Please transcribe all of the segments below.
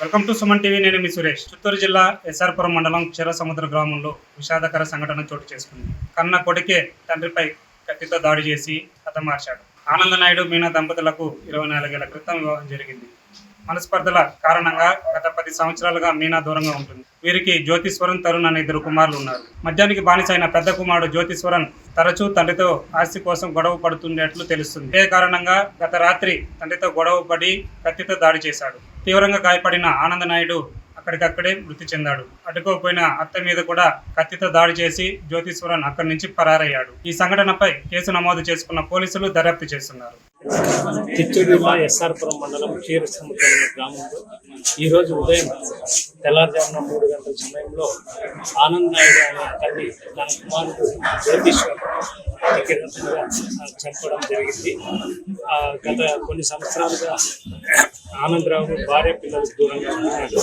Welcome to Suman TV. నేను మీ సురేష్. చిత్తూరు జిల్లా ఎస్ఆర్పురం మండలం క్షీరసముద్ర గ్రామంలో విషాదకర సంఘటన చోటు చేసుకుంది. కన్న కొడుకే తండ్రిపై కత్తితో దాడి చేసి హతమార్చాడు. ఆనంద నాయుడు మీనా దంపతులకు 24 ఏళ్ల క్రితం వివాహం జరిగింది. మనస్పర్ధల కారణంగా గత 10 సంవత్సరాలుగా మీనా దూరంగా ఉంటుంది. వీరికి జ్యోతిశ్వరన్, తరుణ్ అనే 2 కుమారులు ఉన్నారు. మద్యానికి బానిసైన పెద్ద కుమారుడు జ్యోతిశ్వరన్ తరచూ తండ్రితో ఆస్తి కోసం గొడవ పడుతున్నట్లు తెలుస్తుంది. ఇదే కారణంగా గత రాత్రి తండ్రితో గొడవ పడి కత్తితో దాడి చేశాడు. తీవ్రంగా గాయపడిన ఆనంద నాయుడు అక్కడికక్కడే మృతి చెందాడు. అడ్డుకోపోయిన అత్త మీద కూడా కత్తితో దాడి చేసి జ్యోతిశ్వరన్ అక్కడి నుంచి పరారయ్యాడు. ఈ సంఘటనపై కేసు నమోదు చేసుకున్న పోలీసులు దర్యాప్తు చేస్తున్నారు. చిత్తూరు జిల్లా ఎస్ఆర్పురం మండలం క్షీరసముద్రం గ్రామంలో ఈరోజు ఉదయం తెల్లారుజామున 3 గంటల సమయంలో ఆనంద్ నాయుడు అనే అతన్ని తన కుమారుడు జ్యోతిశ్వర్ చంపడం జరిగింది. గత కొన్ని సంవత్సరాలుగా ఆనందరావు భార్య పిల్లలకు దూరంగా ఉన్నాడు.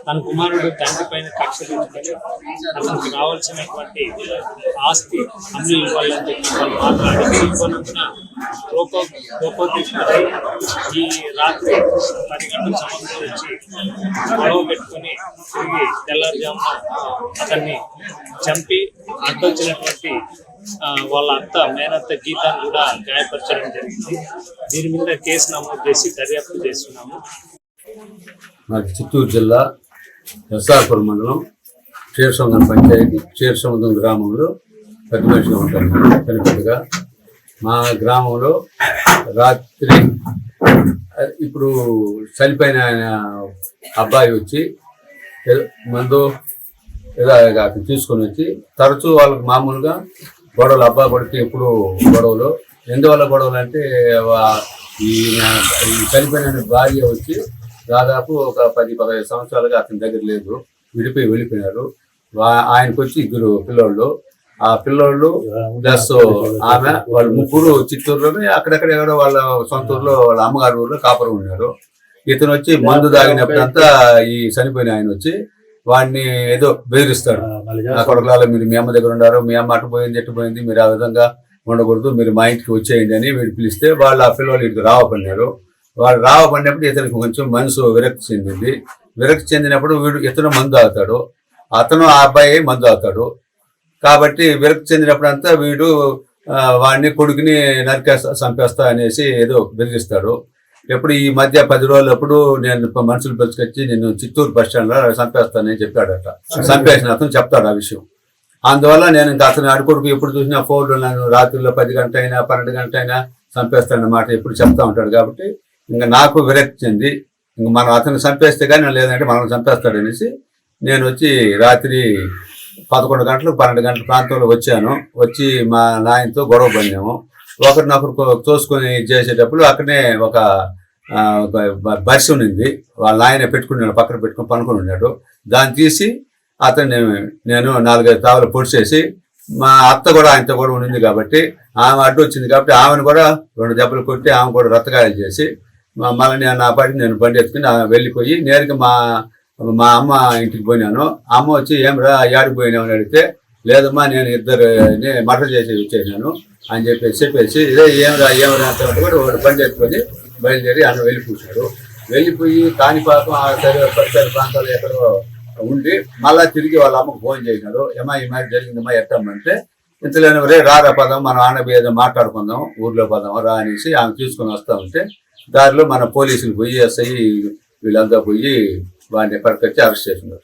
తన కుమారుడు తండ్రి పైన కక్ష తీసుకొని అతనికి రావాల్సినటువంటి ఆస్తి అన్ని ఇవ్వాలని చెప్పి వాళ్ళు మాట్లాడి ఇవ్వనందున కోపోద్రిక్తుడై ఈ రాత్రి 10 గంటల సమయంలో వచ్చి గొడవ పెట్టుకుని తిరిగి తెల్లారుజామున అతన్ని చంపి అడ్డొచ్చినటువంటి వాళ్ళ అత్త మేనత్త గీతాన్ని కూడా గాయపరచడం జరిగింది. దీని మీద కేసు నమోదు చేసి దర్యాప్తు చేస్తున్నాము. నాకు చిత్తూరు జిల్లా ఎస్ఆర్పురం మండలం క్షీరసముద్రం పంచాయతీ క్షీరసముద్రం గ్రామంలో పెద్ద మనిషిగా ఉంటాను. పెద్దగా మా గ్రామంలో రాత్రి ఇప్పుడు చనిపోయిన ఆయన అబ్బాయి వచ్చి మందు ఏదో అతను తీసుకొని వచ్చి తరచూ వాళ్ళకి మామూలుగా గొడవలు, అబ్బాయి కొడుకు ఎప్పుడు గొడవలు. ఎందువల్ల గొడవలు అంటే ఈ చనిపోయిన భార్య వచ్చి దాదాపు ఒక 10-15 సంవత్సరాలుగా అతని దగ్గర లేదు, వెళ్ళిపోయినారు. ఆయనకు వచ్చి 2 పిల్లోళ్ళు. ఆ పిల్లోళ్ళు ప్లస్ ఆమె వాళ్ళు ముగ్గురు చిత్తూరులోనే అక్కడెక్కడ ఎవరో వాళ్ళ సొంత ఊర్లో వాళ్ళ అమ్మగారి ఊర్లో కాపురం ఉన్నారు. ఇతను వచ్చి మందు తాగినప్పుడంతా ఈ చనిపోయిన ఆయన వచ్చి వాడిని ఏదో బెదిరిస్తాడు. నా కొడుకులలో మీరు మీ అమ్మ దగ్గర ఉన్నారు, మీ అమ్మ అటు పోయింది ఎటు పోయింది, మీరు ఆ విధంగా ఉండకూడదు, మీరు మా ఇంటికి వచ్చేయండి అని వీడు పిలిస్తే వాళ్ళు ఆ పిల్లలు ఇటు రావపడినారు. వాళ్ళు రావపడినప్పుడు ఇతనికి కొంచెం మనసు విరక్తి చెందింది. విరక్తి చెందినప్పుడు ఇతను మందు తాగుతాడు, అతను ఆ అబ్బాయి మందు తాగుతాడు. కాబట్టి విరక్తి చెందినప్పుడు అంతా వీడు వాడిని కొడుకుని చంపేస్తా అనేసి ఏదో బెదిరిస్తాడు. ఎప్పుడు ఈ మధ్య 10 రోజులప్పుడు నేను మనుషులు పిలుచుకొచ్చి నేను చిత్తూరు బస్ స్టాండ్లో చంపేస్తానని చెప్పాడట. చంపేసిన అతను చెప్తాడు ఆ విషయం. అందువల్ల నేను ఇంకా అతను అడుగుడుకు ఎప్పుడు చూసినా ఫోన్లో నన్ను రాత్రిలో 10 గంటలైనా 12 గంటలైనా చంపేస్తాడన్నమాట ఎప్పుడు చెప్తా ఉంటాడు. కాబట్టి ఇంకా నాకు విరక్తి చెంది ఇంక మనం అతను చంపేస్తే కానీ లేదంటే మనం చంపేస్తాడనేసి నేను వచ్చి రాత్రి 11 గంటలు 12 గంటల ప్రాంతంలో వచ్చాను. వచ్చి మా నాయనతో గొడవ పడినాము. ఒకరినొకరు తోసుకొని చేసేటప్పుడు అక్కడనే ఒక బస్సు ఉన్నింది. వాళ్ళ ఆయన పెట్టుకున్నాడు, పక్కన పెట్టుకుని పనుకొని ఉన్నాడు. దాన్ని తీసి అతన్ని నేను 4-5 తావులు పొడిచేసి, మా అత్త కూడా ఆయనతో కూడా ఉండింది కాబట్టి ఆమె అడ్డు వచ్చింది కాబట్టి ఆమెను కూడా 2 దెబ్బలు కొట్టి ఆమె కూడా రక్తగాయాలు చేసి మళ్ళీ నేను నా పాటికి నేను బండి ఎత్తుకుని వెళ్ళిపోయి నేరుగా మా అమ్మ ఇంటికి పోయినాను. అమ్మ వచ్చి ఏమరా యాడికి పోయినావు అని అడిగితే, లేదమ్మా నేను ఇద్దరిని మర్డర్ చేసి వచ్చేసాను అని చెప్పేసి ఇదే ఏమరా అంటే కూడా వాడు బండి ఎత్తుకొని బయలుదేరి అన్న వెళ్ళిపోయాడు. వెళ్ళిపోయి కాణిపాకం పరిసర ప్రాంతాలు ఎక్కడో ఉండి మళ్ళా తిరిగి వాళ్ళ అమ్మకు ఫోన్ చేసినాడు. ఏమా ఈ మరి జరిగిందమ్మా ఎట్టమ్మంటే, ఇంతలేని రే రారా పదం మన ఆనబి ఏదో మాట్లాడుకుందాం ఊర్లో పదం రా అనేసి ఆమె తీసుకొని వస్తా ఉంటే దారిలో మన పోలీసులు పోయి ఎస్ఐ వీళ్ళంతా పోయి వాడిని ఎప్పటికొచ్చి అరెస్ట్ చేసినారు.